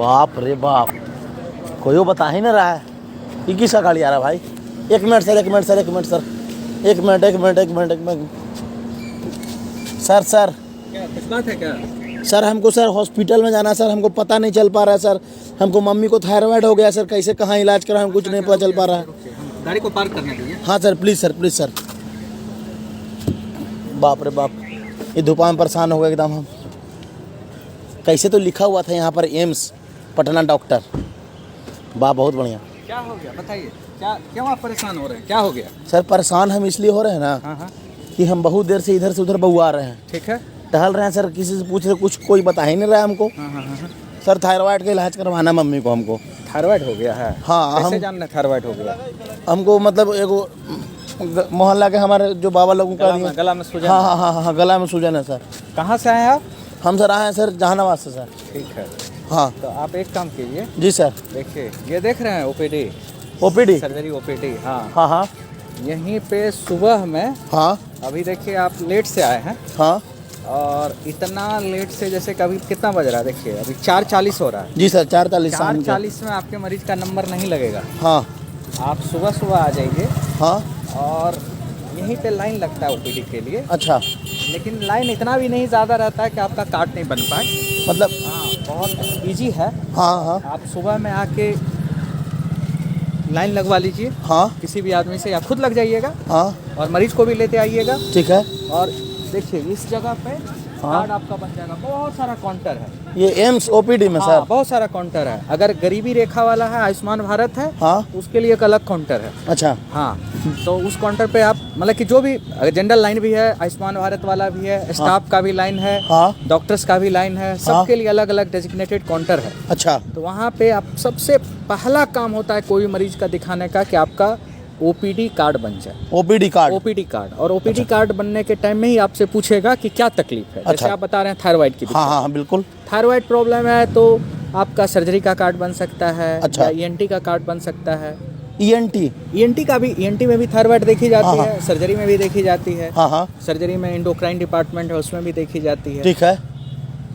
बाप रे बाप, कोई वो बता ही नहीं रहा है कि किसका गाड़ी आ रहा है भाई। एक मिनट सर, एक मिनट सर, एक मिनट सर, एक मिनट एक मिनट एक मिनट एक मिनट सर सर क्या कुछ बात है क्या? सर हमको सर हॉस्पिटल में जाना है सर, हमको पता नहीं चल पा रहा है सर। हमको मम्मी को थायराइड हो गया सर, कैसे कहाँ इलाज कराएं, कुछ नहीं पता चल पा रहा है। गाड़ी को पार्क करने दीजिए। हाँ sir please sir, please sir. बाप रे बाप, ये धूपा में परेशान हो गए एकदम हम। कैसे तो लिखा हुआ था यहाँ पर एम्स पटना डॉक्टर। वाह बहुत बढ़िया। क्या हो गया बताइए, क्या क्यों आप परेशान हो रहे हैं, क्या हो गया? सर परेशान हम इसलिए हो रहे हैं ना हाँ हाँ कि हम बहुत देर से इधर से उधर बउआ रहे हैं, ठीक है। टहल रहे हैं सर, किसी से पूछ रहे, कुछ कोई बता ही नहीं रहा है हमको। हाँ हाँ हाँ। सर थायराइड का इलाज करवाना मम्मी को हमको। थायराइड हो गया है? हाँ कैसे हम जानना थायराइड हो गया? हमको मतलब एगो मोहल्ला के हमारे जो बाबा लोगों का गला में सूजन? हाँ हाँ हाँ हाँ, गला में सूजन है सर। कहाँ से आए हैं आप? हम सर आए हैं सर जहानाबाद से सर। ठीक है, हाँ तो आप एक काम कीजिए। जी सर। देखिए ये देख रहे हैं ओपीडी, ओपीडी? Surgery OPD. हाँ हाँ हाँ यहीं पे सुबह में, हाँ अभी देखिए आप लेट से आए हैं हाँ और इतना लेट से, जैसे कभी कितना बज रहा है, देखिए अभी 4:40 हो रहा है। जी सर, 4:40 शाम के। 4:40 में आपके मरीज का नंबर नहीं लगेगा। हाँ आप सुबह सुबह आ जाइए हाँ और यहीं पे लाइन लगता है ओपीडी के लिए। अच्छा, लेकिन लाइन इतना भी नहीं ज़्यादा रहता है कि आपका कार्ड नहीं बन पाए। मतलब हाँ बहुत इजी है। हाँ हाँ आप सुबह में आके लाइन लगवा लीजिए हाँ किसी भी आदमी से, या खुद लग जाइएगा हाँ और मरीज को भी लेते आइएगा। ठीक है। और देखिए इस जगह पे कार्ड आपका बन जाएगा। बहुत सारा काउंटर है ये एम्स ओपीडी में हाँ, सर? बहुत सारा काउंटर है। अगर गरीबी रेखा वाला है, आयुष्मान भारत है, हाँ उसके लिए एक अलग काउंटर है। अच्छा हाँ तो उस काउंटर पे आप मतलब कि जो भी जनरल लाइन भी है, आयुष्मान भारत वाला भी है, स्टाफ का भी लाइन है, हाँ डॉक्टर्स का भी लाइन है, सबके लिए अलग अलग डेजिग्नेटेड काउंटर है। अच्छा तो वहाँ पे आप सबसे पहला काम होता है कोई भी मरीज का दिखाने का कि आपका ओपीडी कार्ड बन जाए। OPD card? OPD card. और ओपीडी कार्ड बनने के टाइम में ही आपसे पूछेगा कि क्या तकलीफ है। जैसे आप बता रहे हैं थायराइड की दिक्कत। हाँ हाँ बिल्कुल। थायराइड प्रॉब्लम है तो आपका सर्जरी का कार्ड बन सकता है, अच्छा। या ईएनटी का कार्ड बन सकता है। ईएनटी? ईएनटी का भी, ईएनटी में भी थायराइड देखी जाती हाँ, है, सर्जरी में भी देखी जाती है। हाँ हाँ सर्जरी में एंडोक्राइन डिपार्टमेंट है, उसमें भी देखी जाती है। ठीक है।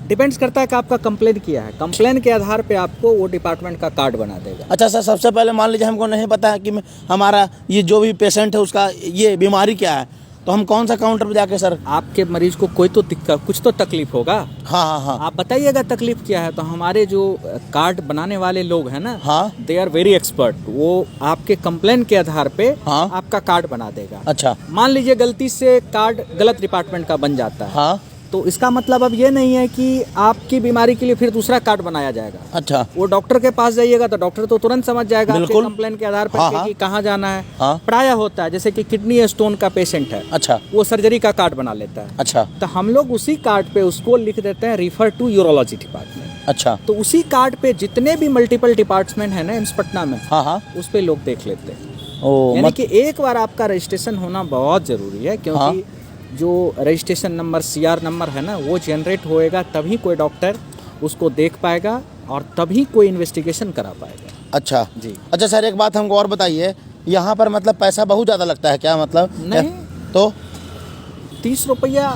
डिपेंड्स करता है कि आपका कंप्लेन किया है, कंप्लेन के आधार पे आपको वो डिपार्टमेंट का कार्ड बना देगा। अच्छा सर, सबसे पहले मान लीजिए हमको नहीं पता है कि हमारा ये जो भी पेशेंट है उसका ये बीमारी क्या है, तो हम कौन सा काउंटर पे जाके सर? आपके मरीज को कोई तो दिक्कत, कुछ तो तकलीफ होगा। हाँ हाँ हाँ आप बताइएगा तकलीफ क्या है, तो हमारे जो कार्ड बनाने वाले लोग हैं ना, हाँ दे आर वेरी एक्सपर्ट। वो आपके कंप्लेन के आधार पे हाँ आपका कार्ड बना देगा। अच्छा मान लीजिए गलती से कार्ड गलत डिपार्टमेंट का बन जाता है, हाँ तो इसका मतलब अब ये नहीं है कि आपकी बीमारी के लिए फिर दूसरा कार्ड बनाया जाएगा। अच्छा वो डॉक्टर के पास जाइएगा तो डॉक्टर तो तुरंत समझ जाएगा आपके बिल्कुल। कंप्लेन के आधार पर हाँ, कि हाँ। कहाँ जाना है। हाँ प्रायः होता है जैसे कि किडनी स्टोन का पेशेंट है, अच्छा वो सर्जरी का कार्ड बना लेता है। अच्छा तो हम लोग उसी कार्ड पे उसको लिख देते हैं रिफर टू यूरोलॉजी डिपार्टमेंट। अच्छा तो उसी कार्ड पे जितने भी मल्टीपल डिपार्टमेंट है ना एम्स पटना में, हाँ हाँ उस पे लोग देख लेते हैं। ओ यानी कि एक बार आपका रजिस्ट्रेशन होना बहुत जरूरी है, क्योंकि जो रजिस्ट्रेशन नंबर सीआर नंबर है ना, वो जनरेट होएगा तभी कोई डॉक्टर उसको देख पाएगा और तभी कोई इन्वेस्टिगेशन करा पाएगा। अच्छा जी। अच्छा सर, एक बात हमको और बताइए, यहाँ पर मतलब पैसा बहुत ज़्यादा लगता है क्या? मतलब नहीं तो 30 रुपया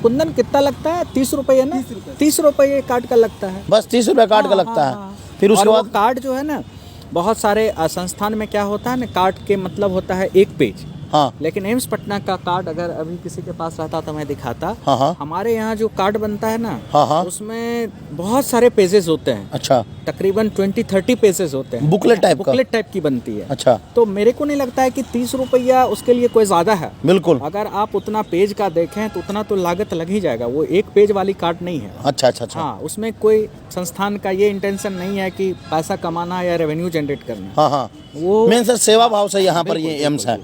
कुंदन कितना लगता है? 30 रुपये ना, 30 रुपये कार्ड का लगता है। बस 30 रुपये कार्ड का हाँ, लगता हाँ, है? हाँ। फिर उसके और वो बाद कार्ड जो है ना, बहुत सारे संस्थान में क्या होता है ना, कार्ड के मतलब होता है एक पेज। हाँ लेकिन एम्स पटना का कार्ड अगर अभी किसी के पास रहता तो मैं दिखाता। हाँ हाँ हमारे यहाँ जो कार्ड बनता है ना, हाँ हाँ उसमें बहुत सारे पेजेस होते हैं। अच्छा, तकरीबन 20-30 पेजेस होते हैं। बुकलेट टाइप का? बुकलेट टाइप की बनती है। अच्छा तो मेरे को नहीं लगता है कि 30 रुपया उसके लिए कोई ज़्यादा है। बिल्कुल। अगर आप उतना पेज का देखें तो उतना तो लागत लग ही जाएगा। वो एक पेज वाली कार्ड नहीं है। अच्छा अच्छा अच्छा हाँ, उसमें कोई संस्थान का ये इंटेंशन नहीं है कि पैसा कमाना या रेवेन्यू जनरेट करना। हाँ हाँ वो मेन सर सेवा भाव से यहाँ पर ये एम्स है।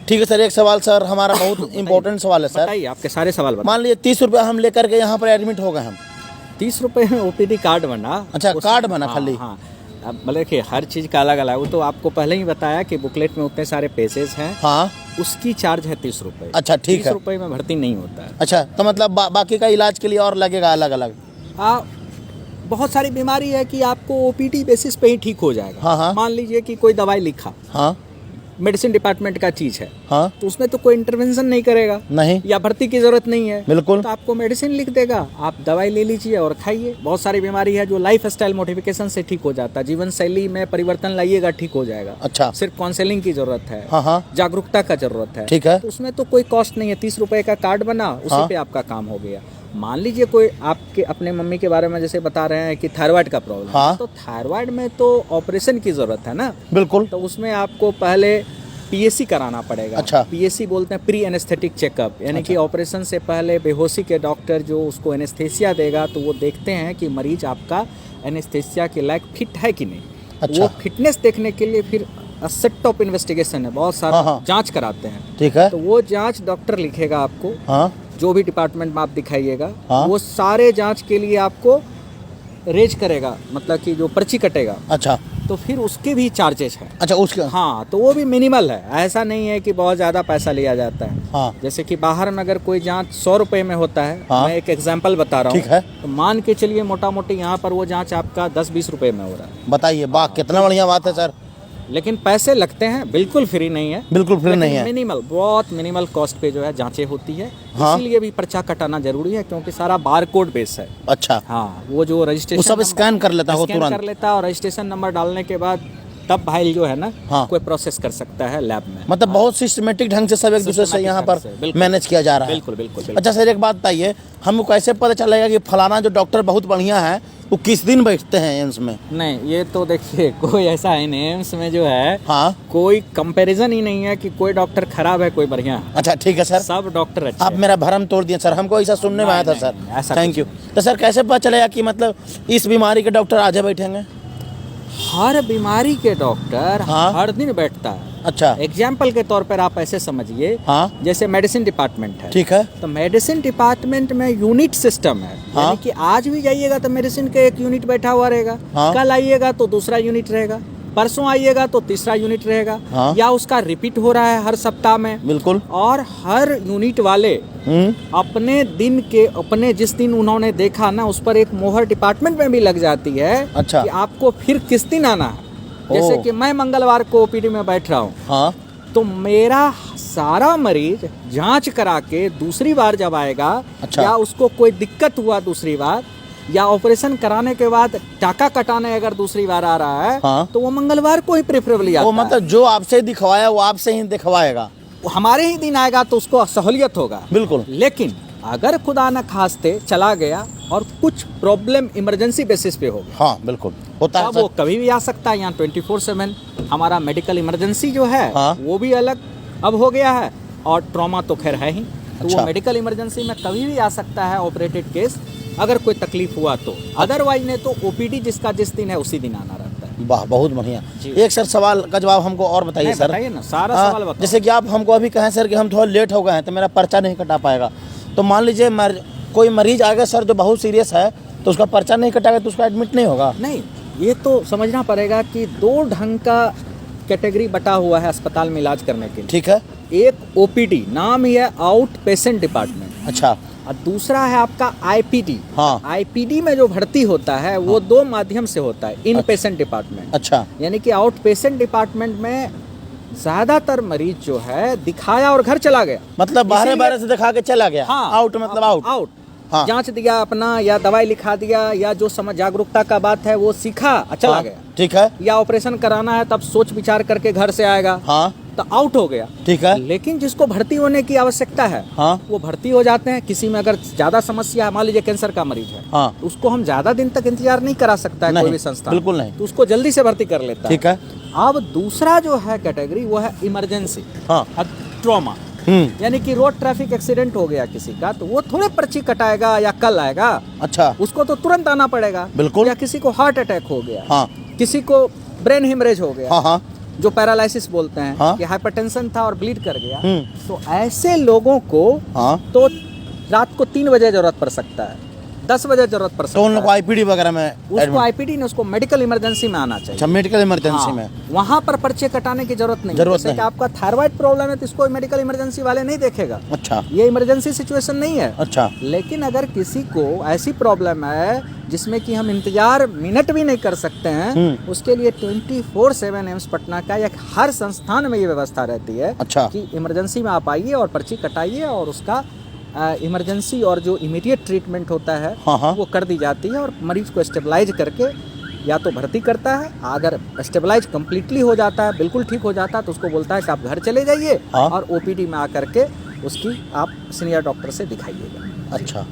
ठीक है सर, एक सवाल सर हमारा बहुत इम्पोर्टेंट सवाल है सर। बताइए, आपके सारे सवाल बताइए। मान लीजिए 30 रुपया हम लेकर के यहाँ पर एडमिट हो गए हम। 30 रुपये में ओपीडी कार्ड बना। अच्छा, कार्ड बना खाली? हाँ, अब मतलब देखिए हर चीज़ का अलग अलग, वो तो आपको पहले ही बताया कि बुकलेट में उतने सारे पेजेस हैं। हाँ उसकी चार्ज है 30 रुपये। अच्छा ठीक 30 है। रुपये में भर्ती नहीं होता है। अच्छा, तो मतलब बाकी का इलाज के लिए और लगेगा अलग अलग? बहुत सारी बीमारी है कि आपको ओपीडी बेसिस पे ही ठीक हो जाएगा। हाँ हाँ मान लीजिए कि कोई दवाई लिखा, हाँ मेडिसिन डिपार्टमेंट का चीज़ है, हाँ तो उसमें तो कोई इंटरवेंशन नहीं करेगा नहीं, या भर्ती की जरूरत नहीं है, बिल्कुल तो आपको मेडिसिन लिख देगा, आप दवाई ले लीजिए और खाइए। बहुत सारी बीमारी है जो लाइफ स्टाइल मॉडिफिकेशन से ठीक हो जाता है, जीवन शैली में परिवर्तन लाइएगा ठीक हो जाएगा। अच्छा, सिर्फ काउंसलिंग की जरूरत है, हाँ हाँ जागरूकता का जरूरत है, ठीक है, तो उसमें तो कोई कॉस्ट नहीं है। 30 रुपए का कार्ड बना, उसी हाँ। पे आपका काम हो गया। मान लीजिए कोई आपके अपने मम्मी के बारे में जैसे बता रहे हैं कि थायराइड का प्रॉब्लम हाँ। है, तो थायराइड में तो ऑपरेशन की जरूरत है ना, बिल्कुल, तो उसमें आपको पहले पीएसी कराना पड़ेगा। अच्छा। पीएसी बोलते हैं प्री एनेस्थेटिक चेकअप, यानी कि ऑपरेशन से पहले बेहोशी के डॉक्टर जो उसको एनेस्थेसिया देगा तो वो देखते हैं कि मरीज आपका एनेस्थेसिया के लायक फिट है कि नहीं। अच्छा। वो फिटनेस देखने के लिए फिर सेट ऑफ इन्वेस्टिगेशन है, बहुत सारा हाँ, हाँ। जांच कराते हैं। ठीक है, तो वो जांच डॉक्टर लिखेगा आपको, हाँ जो भी डिपार्टमेंट में आप दिखाइएगा, हाँ। वो सारे जांच के लिए आपको रेज करेगा, मतलब कि जो पर्ची कटेगा, अच्छा तो फिर उसके भी चार्जेस हैं। अच्छा, उसके हाँ, तो वो भी मिनिमल है, ऐसा नहीं है कि बहुत ज़्यादा पैसा लिया जाता है। हाँ जैसे कि बाहर में अगर कोई जांच 100 रुपए में होता है, हाँ। मैं एक एग्जांपल बता रहा हूँ, ठीक है। तो मान के चलिए मोटा मोटी यहाँ पर वो जांच आपका 10-20 रुपए में हो रहा है, बताइए, वाह कितना बढ़िया बात है सर, लेकिन पैसे लगते हैं, बिल्कुल फ्री नहीं है, बिल्कुल फ्री नहीं है, मिनिमल, बहुत मिनिमल कॉस्ट पे जो है जांचें होती है। हाँ। इसीलिए भी पर्चा कटाना जरूरी है, क्योंकि सारा बार कोड बेस है। अच्छा, हाँ, वो जो वो रजिस्ट्रेशन सब स्कैन कर लेता है वो स्कैन कर तुरंत, लेता है, और रजिस्ट्रेशन नंबर डालने के बाद तब भाई जो है ना, हाँ। कोई प्रोसेस कर सकता है लैब में। मतलब बहुत सिस्टमेटिक ढंग से सब एक दूसरे से Systematic यहाँ ढंग पर से, बिल्कुल। मैनेज किया जा रहा है। बिल्कुल बिल्कुल बिल्कुल। अच्छा सर, एक बात बताइए, हमको कैसे पता चलेगा कि फलाना जो डॉक्टर बहुत बढ़िया है वो किस दिन बैठते हैं एम्स में? नहीं, ये तो देखिए कोई ऐसा है नहीं, एम्स में जो है हाँ, कोई कंपैरिजन ही नहीं है कि कोई डॉक्टर खराब है कोई बढ़िया है, अच्छा ठीक है सर, सब डॉक्टर अच्छे आप हैं। मेरा भरम तोड़ दिए सर, हमको ऐसा सुनने में आया था नहीं, सर, नहीं, ऐसा थैंक कुछ यू। तो सर कैसे पता चलेगा कि मतलब इस बीमारी के डॉक्टर आज बैठेंगे? हर बीमारी के डॉक्टर हाँ। हर दिन बैठता है। अच्छा, एग्जाम्पल के तौर पर आप ऐसे समझिए, हाँ जैसे मेडिसिन डिपार्टमेंट है, ठीक है, तो मेडिसिन डिपार्टमेंट में यूनिट सिस्टम है, हाँ। यानी कि आज भी जाइएगा तो मेडिसिन का एक यूनिट बैठा हुआ रहेगा, हाँ। कल आइएगा तो दूसरा यूनिट रहेगा, परसों आइएगा तो तीसरा यूनिट रहेगा, हाँ। या उसका रिपीट हो रहा है हर सप्ताह में। बिल्कुल, और हर यूनिट वाले अपने दिन के, अपने जिस दिन उन्होंने देखा ना, उस पर एक मोहर डिपार्टमेंट में भी लग जाती है। अच्छा। कि आपको फिर किस दिन आना है। जैसे ओह। कि मैं मंगलवार को ओपीडी में बैठ रहा हूँ, हाँ तो मेरा सारा मरीज जांच करा के दूसरी बार जब आएगा, अच्छा। या उसको कोई दिक्कत हुआ दूसरी बार, या ऑपरेशन कराने के बाद टाका कटाने अगर दूसरी बार आ रहा है, हाँ। तो वो मंगलवार को ही प्रेफरेबली आता वो है। मतलब जो आपसे दिखवाया वो आपसे ही दिखवाएगा, वो हमारे ही दिन आएगा तो उसको सहूलियत होगा। बिल्कुल। लेकिन अगर खुदा न खास्ते चला गया और कुछ प्रॉब्लम इमरजेंसी बेसिस पे हो गया, हाँ बिल्कुल होता है तब सर। वो कभी भी आ सकता है। यहाँ 24/7 हमारा मेडिकल इमरजेंसी जो है, हाँ। वो भी अलग अब हो गया है, और ट्रॉमा तो खैर है ही, तो अच्छा। वो मेडिकल इमरजेंसी में कभी भी आ सकता है ऑपरेटेड केस, अगर कोई तकलीफ हुआ तो। अदरवाइज ने तो ओपीडी जिसका जिस दिन है उसी दिन आना रहता है। वाह, बहुत बढ़िया। जी। एक सर सवाल का जवाब हमको और बताइए नहीं, सर। बताइए ना, सारा हाँ, सवाल बताओ। जैसे कि आप हमको अभी कहें सर कि हम थोड़ा लेट हो गए हैं तो मेरा पर्चा नहीं कटा पाएगा, तो मान लीजिए कोई मरीज आएगा सर जो बहुत सीरियस है, तो उसका पर्चा नहीं कटाएगा तो उसका एडमिट नहीं होगा? नहीं, ये तो समझना पड़ेगा कि दो ढंग का कैटेगरी बटा हुआ है अस्पताल में इलाज करने के लिए। ठीक है, एक ओपीडी, नाम ही है आउट पेशेंट डिपार्टमेंट, अच्छा, और दूसरा है आपका आईपीडी। हाँ। आईपीडी में जो भर्ती होता है वो दो माध्यम से होता है, इन पेशेंट डिपार्टमेंट, अच्छा, यानी कि आउट पेशेंट डिपार्टमेंट में ज्यादातर मरीज जो है दिखाया और घर चला गया, मतलब बाहर इसीलिए- बाहर से दिखा के चला गया। हाँ, आउट मतलब आउट। आउट हाँ। जांच दिया अपना, या दवाई लिखा दिया, या जो समझ जागरूकता का बात है वो सीखा चला हाँ, गया, ठीक है, या ऑपरेशन कराना है तब सोच विचार करके घर से आएगा, हाँ तो आउट हो गया। ठीक है, लेकिन जिसको भर्ती होने की आवश्यकता है, हाँ वो भर्ती हो जाते हैं। किसी में अगर ज्यादा समस्या है, मान लीजिए कैंसर का मरीज है, हाँ तो उसको हम ज्यादा दिन तक इंतजार नहीं करा सकता है नहीं, कोई भी संस्था, बिल्कुल नहीं। तो उसको जल्दी से भर्ती कर लेता ठीक है, अब दूसरा जो है कैटेगरी वो है इमरजेंसी, हाँ ट्रॉमा, यानी कि रोड ट्रैफिक एक्सीडेंट हो गया किसी का, तो वो थोड़े पर्ची कटाएगा या कल आएगा, अच्छा, उसको तो तुरंत आना पड़ेगा। बिल्कुल। या किसी को हार्ट अटैक हो गया, हाँ किसी को ब्रेन हेमरेज हो गया, हाँ हाँ जो पैरालिसिस बोलते हैं, हाँ। कि हाइपरटेंशन था और ब्लीड कर गया, तो ऐसे लोगों को हाँ तो रात को 3 बजे जरूरत पड़ सकता है, 10 बजे जरूरत पड़ सकता तो उन लोग को आईपीडी वगैरह में उसको आईपीडी ने उसको मेडिकल इमरजेंसी में आना चाहिए। अच्छा, मेडिकल इमरजेंसी हाँ, में वहाँ पर पर्चे कटाने की जरूरत नहीं। जैसे कि आपका थायराइड प्रॉब्लम है तो इसको मेडिकल इमरजेंसी वाले नहीं देखेगा। अच्छा ये इमरजेंसी सिचुएशन नहीं है। अच्छा। लेकिन अगर किसी को ऐसी प्रॉब्लम है जिसमें कि हम इंतजार मिनट भी नहीं कर सकते हैं, उसके लिए 24/7 एम्स पटना का या हर संस्थान में ये व्यवस्था रहती है। अच्छा। कि इमरजेंसी में आप आइए और पर्ची कटाइए और उसका इमरजेंसी और जो इमीडिएट ट्रीटमेंट होता है हाँ। वो कर दी जाती है और मरीज को स्टेबलाइज करके या तो भर्ती करता है। अगर स्टेबलाइज कम्प्लीटली हो जाता है, बिल्कुल ठीक हो जाता है, तो उसको बोलता है कि आप घर चले जाइए हाँ। और ओपीडी में आकर के उसकी आप सीनियर डॉक्टर से दिखाइएगा। अच्छा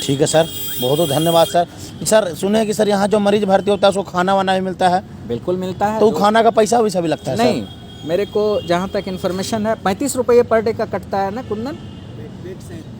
ठीक है सर, बहुत बहुत धन्यवाद सर। सर सुने कि सर यहाँ जो मरीज भर्ती होता है उसको खाना वाना भी मिलता है? बिल्कुल मिलता है। तो खाना का पैसा वैसा भी लगता है? नहीं, मेरे को जहाँ तक इन्फॉर्मेशन है 35 रुपये पर डे का कटता है ना कुंदन,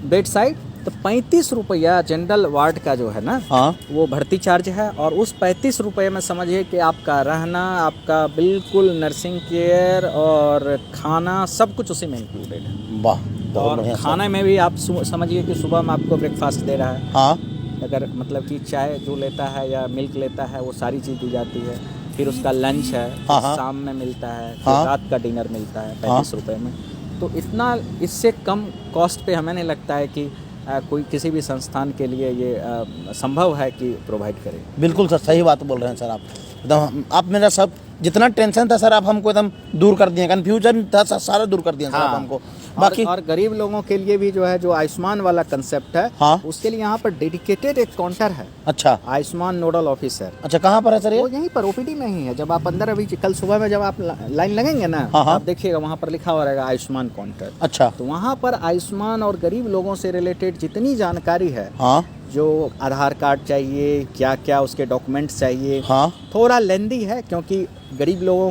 बेड साइड। तो 35 रुपया जनरल वार्ड का जो है ना, हाँ। वो भर्ती चार्ज है। और उस 35 रुपये में समझिए कि आपका रहना, आपका बिल्कुल नर्सिंग केयर और खाना सब कुछ उसी में इंक्लूडेड है। वाह, बहुत और बढ़िया खाने में भी आप समझिए कि सुबह में आपको ब्रेकफास्ट दे रहा है। हाँ। अगर मतलब कि चाय जो लेता है या मिल्क लेता है वो सारी चीज़ दी जाती है। फिर उसका लंच है, हाँ, फिर हाँ। शाम में मिलता है, फिर हाँ। रात का डिनर मिलता है 35 रुपये में। तो इतना, इससे कम कॉस्ट पे हमें नहीं लगता है कि कोई किसी भी संस्थान के लिए ये संभव है कि प्रोवाइड करे। बिल्कुल सर, सही बात बोल रहे हैं सर आप। एकदम आप मेरा सब जितना टेंशन था सर आप हमको एकदम दूर कर दिए, कन्फ्यूजन था सारा दूर कर दिया सर आप हमको। बाकी और गरीब लोगों के लिए भी जो है, जो आयुष्मान वाला कंसेप्ट है, हाँ। उसके लिए यहाँ पर डेडिकेटेड एक काउंटर है। अच्छा। Ayushman nodal officer. अच्छा, कहाँ पर है सर ये? वो यहीं पर ओपीडी में ही है। जब आप अंदर अभी कल सुबह में जब आप लाइन लगेंगे ना, हाँ, हाँ। आप देखिएगा वहाँ पर लिखा हुआ रहेगा आयुष्मान काउंटर। अच्छा। तो वहाँ पर आयुष्मान और गरीब लोगों से रिलेटेड जितनी जानकारी है, हाँ। जो आधार कार्ड चाहिए, क्या क्या उसके डॉक्यूमेंट्स चाहिए, हाँ। थोड़ा लेंदी है क्योंकि गरीब लोगों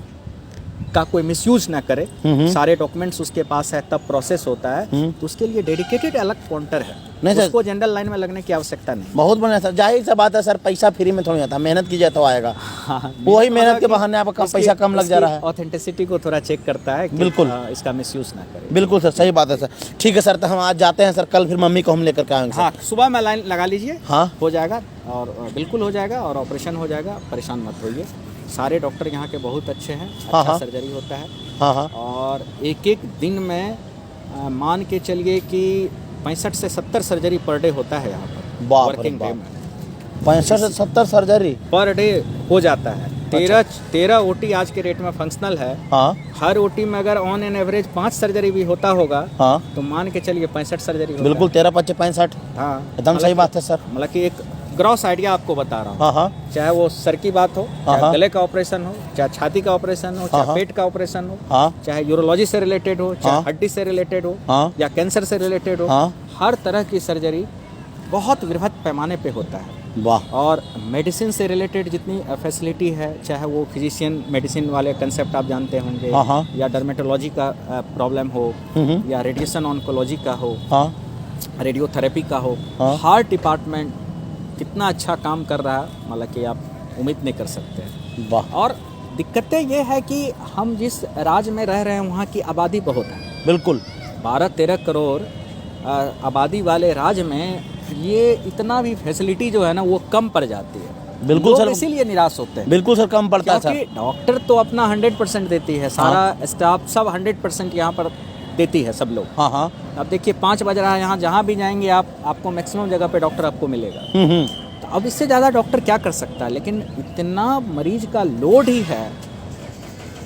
का कोई मिसयूज ना करे, सारे डॉक्यूमेंट्स उसके पास है तब प्रोसेस होता है। तो उसके लिए डेडिकेटेड अलग काउंटर है। नहीं सर, उसको जनरल लाइन में लगने की आवश्यकता नहीं। बहुत बढ़िया सर। जाहिर सा बात है सर, पैसा फ्री में थोड़ी आता, मेहनत कीजिए तो आएगा। हाँ, वही मेहनत के बहाने आपका पैसा कम लग जा रहा है। ऑथेंटिसिटी को थोड़ा चेक करता है कि बिल्कुल। इसका मिसयूज ना करे। बिल्कुल सर, सही बात है सर। ठीक है सर, तो हम आज जाते हैं सर, कल फिर मम्मी को हम लेकर के आएंगे सर। हाँ, सुबह में लाइन लगा लीजिए। हाँ। हो जाएगा और बिल्कुल हो जाएगा और ऑपरेशन हो जाएगा, परेशान मत होइए। सारे डॉक्टर यहाँ के बहुत अच्छे हैं, हाँ, अच्छा हाँ। सर्जरी होता है। हाँ हाँ। और एक एक दिन में मान के चलिए कि 65 से 70 सर्जरी पर डे होता है यहाँ पर। बाप रे वर्किंग डे बाप। में 65 से 70 सर्जरी पर डे हो जाता है। 13 ओटी आज के रेट में फंक्शनल है। हाँ। हर ओटी में अगर ऑन एन एवरेज 5 सर्जरी भी होता होगा, हाँ। तो मान के चलिए 65 सर्जरी होता बिल्कुल 13 25 65। है। हाँ, एकदम सही बात है सर। मतलब कि एक ग्रॉस आइडिया आपको बता रहा हूँ। हाँ हाँ। चाहे वो सर की बात हो, हाँ। चाहे गले का ऑपरेशन हो, चाहे छाती का ऑपरेशन हो, चाहे हाँ। पेट का ऑपरेशन हो, हाँ। चाहे यूरोलॉजी से रिलेटेड हो, चाहे हाँ। हड्डी से रिलेटेड हो, हाँ। या कैंसर से रिलेटेड हो, हाँ। हर तरह की सर्जरी बहुत वृहद पैमाने पे होता है। वाह। और मेडिसिन से रिलेटेड जितनी फैसिलिटी है, चाहे वो फिजिशियन मेडिसिन वाले कंसेप्ट आप जानते होंगे, हाँ, हाँ। या डर्मेटोलॉजी का प्रॉब्लम हो, या रेडिएशन ऑन्कोलॉजी का हो, हाँ। रेडियोथेरेपी का हो, हाँ। हार्ट डिपार्टमेंट कितना अच्छा काम कर रहा है, मतलब कि आप उम्मीद नहीं कर सकते हैं। वाह। और दिक्कतें ये है कि हम जिस राज्य में रह रहे हैं वहाँ की आबादी बहुत है। बिल्कुल 12-13 करोड़ आबादी वाले राज्य में ये इतना भी फैसिलिटी जो है ना वो कम पड़ जाती है। बिल्कुल लोग सर। इसीलिए निराश होते हैं। बिल्कुल सर, कम पड़ता है क्योंकि सर। डॉक्टर तो अपना 100% देती है, सारा स्टाफ सब 100% यहाँ पर देती है, सब लोग। हाँ हाँ। अब देखिए 5 बज रहा है, यहाँ जहाँ भी जाएंगे आपको मैक्सिमम जगह पे डॉक्टर आपको मिलेगा। तो अब इससे ज़्यादा डॉक्टर क्या कर सकता है, लेकिन इतना मरीज का लोड ही है।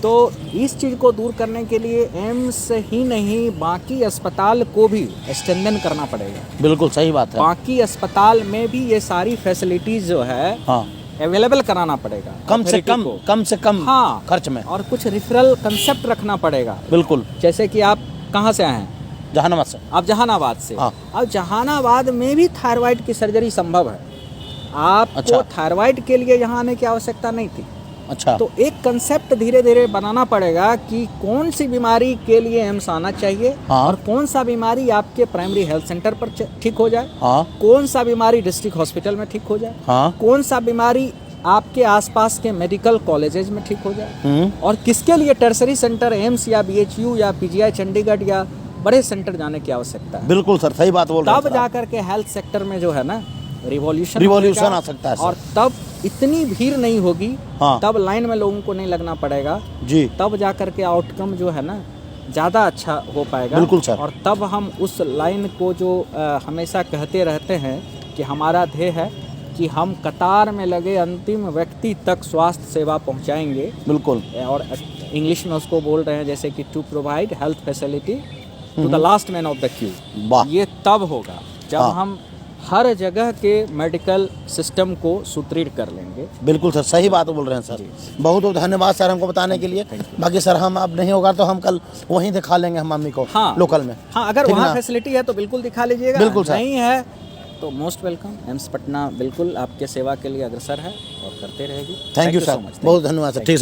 तो इस चीज़ को दूर करने के लिए एम्स ही नहीं बाकी अस्पताल को भी स्ट्रेंथन करना पड़ेगा। बिल्कुल सही बात है। बाकी अस्पताल में भी ये सारी फैसिलिटीज़ जो है हाँ। अवेलेबल कराना पड़ेगा, कम से कम हाँ, खर्च में। और कुछ रिफरल कंसेप्ट रखना पड़ेगा। बिल्कुल। जैसे कि आप कहाँ से आए हैं? जहानाबाद से। आप जहानाबाद से। हाँ। अब जहानाबाद में भी थायराइड की सर्जरी संभव है। आपको अच्छा। थायराइड के लिए यहाँ आने की आवश्यकता नहीं थी। अच्छा। तो एक कंसेप्ट धीरे धीरे बनाना पड़ेगा कि कौन सी बीमारी के लिए एम्स आना चाहिए, हाँ। और कौन सा बीमारी आपके प्राइमरी हेल्थ सेंटर पर ठीक हो जाए, हाँ। कौन सा बीमारी डिस्ट्रिक्ट हॉस्पिटल में ठीक हो जाए, हाँ। कौन सा बीमारी आपके आसपास के मेडिकल कॉलेजेस में ठीक हो जाए, और किसके लिए टर्सरी सेंटर एम्स या बीएचयू या पीजीआई चंडीगढ़ या बड़े सेंटर जाने की आवश्यकता है। बिल्कुल सर, सही बात बोल रहे हैं तब सर आप। जाकर के हेल्थ सेक्टर में जो है ना रिवॉल्यूशन रिवॉल्यूशन आ सकता है सर। और तब इतनी भीड़ नहीं होगी, हाँ। तब लाइन में लोगों को नहीं लगना पड़ेगा जी तब जा कर के आउटकम जो है ना ज़्यादा अच्छा हो पाएगा। बिल्कुल सर। और तब हम उस लाइन को जो हमेशा कहते रहते हैं कि हमारा ध्येय है कि हम कतार में लगे अंतिम व्यक्ति तक स्वास्थ्य सेवा पहुंचाएंगे। बिल्कुल और इंग्लिश में उसको बोल रहे हैं जैसे कि to provide health facility to the last man of the queue. वाह। ये तब होगा जब हाँ। हम हर जगह के मेडिकल सिस्टम को सुदृढ़ कर लेंगे। बिल्कुल सर, सही बात बोल रहे हैं सर। बहुत बहुत धन्यवाद सर हमको बताने के लिए। बाकी सर हम अब नहीं होगा तो हम कल वहीं दिखा लेंगे हम मम्मी को। हाँ लोकल में। हाँ, अगर ठीक वहाँ ना? फैसिलिटी है तो बिल्कुल दिखा लीजिएगा। बिल्कुल सर। नहीं है तो मोस्ट वेलकम। एम्स पटना बिल्कुल आपके सेवा के लिए अग्रसर है और करते रहेगी। Thank you so sir, much. बहुत धन्यवाद सर। ठीक है।